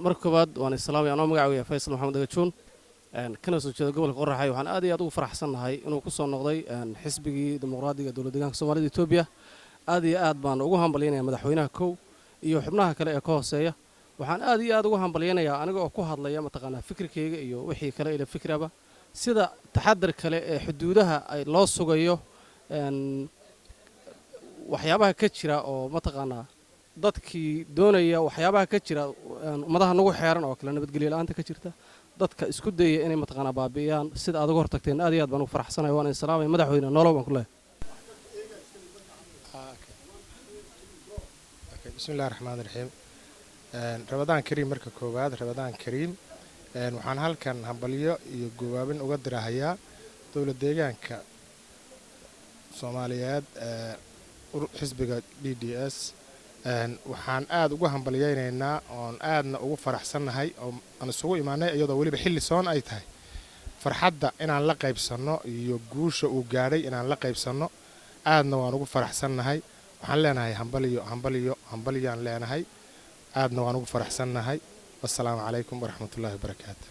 marka koowaad waan islaamay anoo magacayga Faysal Maxamed Agajoon kana soo jeedo gobolka Qoraxay waxaan aad iyo aad ugu faraxsanahay inuu ku soo noqday xisbigii dimuqraadiga dowladda deegaanka Soomaalida Itoobiya aad iyo aad baan ugu hambalyeynaya madaxweynaha kow iyo xubnaha kale ee ka hooseeya waxaan aad iyo aad ugu hambalyeynayaa aniga oo ku hadlaya mataqaanaa fikirkayga iyo wixii kale ila fikraba sida taxadar kale ee xuduudaha ay loo sugayo waxyaabaha ka jira oo mataqaanaa dadkii doonaya waxyaabaha ka jira ummadaha nagu xeeran oo kale nabadgelyo la'aanta ka jirta dadka isku dayay inay mataqaanaa baabi'iyaan sida aad uga hortagteen aad iyo aad baan ugu faraxsanahay waan islaamay madaxweyne nolow baan ku leeyahay bismillaahir rahmaanir rahiim Ramadaan Kariim marka koowaad Ramadaan Kariim waxaan halkan hambalyo iyo go'aabin uga dirahayaa dowladda deegaanka Soomaaliyeed xisbiga DDS waxaan aad ugu hambalyeynaynaa oo aadna ugu faraxsanahay oo aan isugu imaanay iyadoo waliba xilli soon ay tahay farxadda inaan la qaybsano iyo guusha uu gaaray inaan la qaybsano aadna waan ugu faraxsanahay waxaan leenahay hambaliyaan leenahay aadna waan ugu faraxsanahay wassalaamu calaykum waraxmatullaahi wabarakaatuh